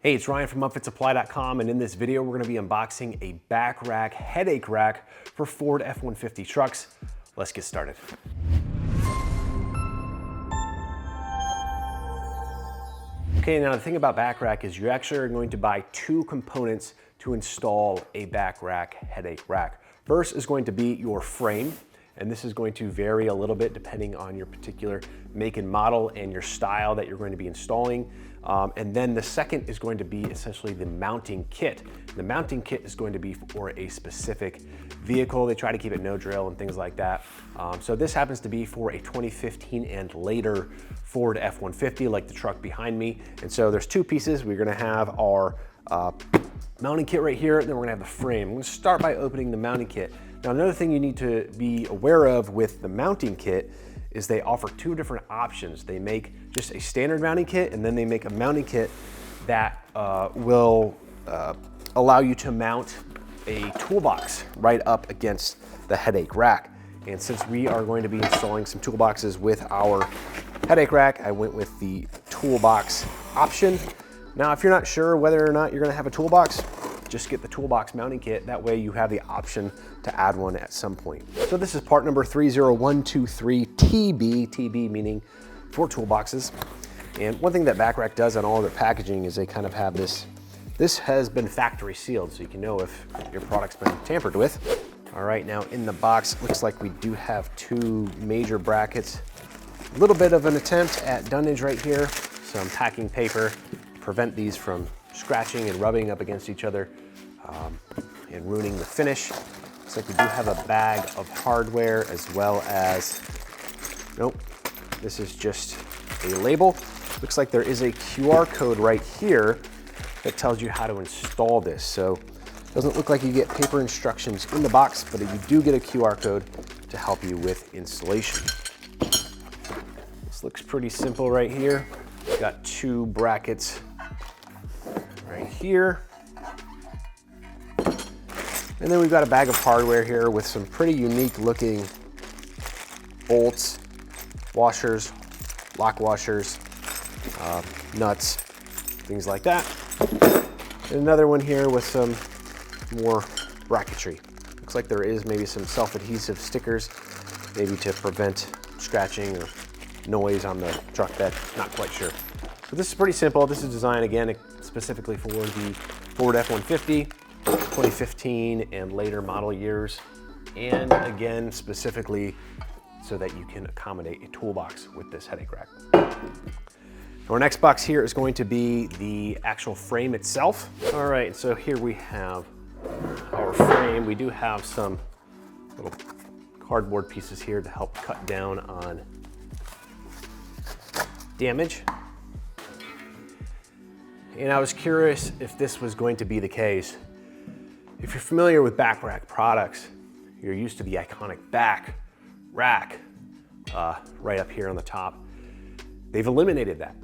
Hey, it's Ryan from UpfitSupply.com, and in this video we're going to be unboxing a BackRack headache rack for Ford F-150 trucks. Let's get started. Okay, now the thing about BackRack is you actually are going to buy two components to install a BackRack headache rack. First is going to be your frame, and this is going to vary a little bit depending on your particular make and model and your style that you're going to be installing. And then the second is going to be essentially the mounting kit. The mounting kit is going to be for a specific vehicle. They try to keep it no drill and things like that. So this happens to be for a 2015 and later Ford F-150, like the truck behind me. And so there's two pieces. We're gonna have our mounting kit right here, and then we're gonna have the frame. I'm gonna start by opening the mounting kit. Now, another thing you need to be aware of with the mounting kit is they offer two different options. They make just a standard mounting kit, and then they make a mounting kit that will allow you to mount a toolbox right up against the headache rack. And since we are going to be installing some toolboxes with our headache rack, I went with the toolbox option. Now, if you're not sure whether or not you're gonna have a toolbox, just get the toolbox mounting kit. That way you have the option to add one at some point. So this is part number 30123TB, TB meaning for toolboxes. And one thing that BackRack does on all their packaging is they kind of have this has been factory sealed, so you can know if your product's been tampered with. All right, now in the box, looks like we do have two major brackets. A little bit of an attempt at dunnage right here. Some packing paper to prevent these from scratching and rubbing up against each other and ruining the finish. Looks like we do have a bag of hardware as well as, nope, this is just a label. Looks like there is a QR code right here that tells you how to install this. So it doesn't look like you get paper instructions in the box, but you do get a QR code to help you with installation. This looks pretty simple right here. Got two brackets right here. And then we've got a bag of hardware here with some pretty unique looking bolts, washers, lock washers, nuts, things like that. And another one here with some more bracketry. Looks like there is maybe some self-adhesive stickers, maybe to prevent scratching or noise on the truck bed, not quite sure. So this is pretty simple. This is designed again specifically for the Ford F-150, 2015 and later model years. And again, specifically so that you can accommodate a toolbox with this headache rack. Our next box here is going to be the actual frame itself. All right, so here we have our frame. We do have some little cardboard pieces here to help cut down on damage. And I was curious if this was going to be the case. If you're familiar with BackRack products, you're used to the iconic back rack right up here on the top. They've eliminated that,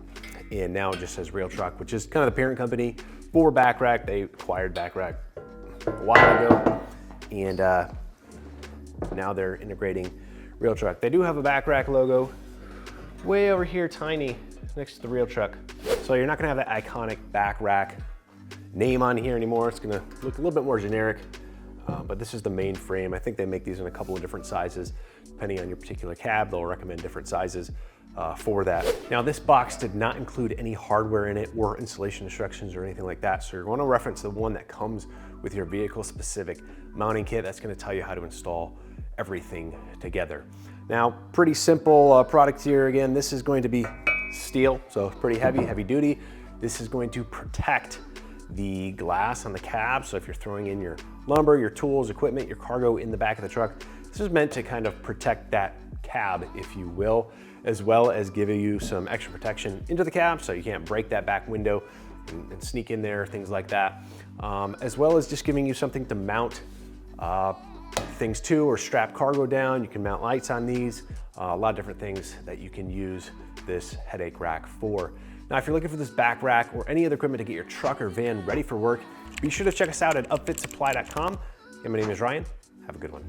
and now it just says Real Truck, which is kind of the parent company for BackRack. They acquired BackRack a while ago, and now they're integrating Real Truck. They do have a BackRack logo way over here, tiny, next to the Real Truck. So you're not gonna have that iconic BackRack name on here anymore. It's gonna look a little bit more generic, but this is the main frame. I think they make these in a couple of different sizes. Depending on your particular cab, they'll recommend different sizes for that. Now, this box did not include any hardware in it or installation instructions or anything like that. So you're gonna reference the one that comes with your vehicle specific mounting kit. That's gonna tell you how to install everything together. Now, pretty simple product here. Again, this is going to be steel, so pretty heavy duty. This is going to protect the glass on the cab. So if you're throwing in your lumber, your tools, equipment, your cargo in the back of the truck, this is meant to kind of protect that cab, if you will, as well as giving you some extra protection into the cab so you can't break that back window and sneak in there, things like that. As well as just giving you something to mount things to or strap cargo down. You can mount lights on these, a lot of different things that you can use this headache rack for. Now, if you're looking for this back rack or any other equipment to get your truck or van ready for work, be sure to check us out at upfitsupply.com. And my name is Ryan. Have a good one.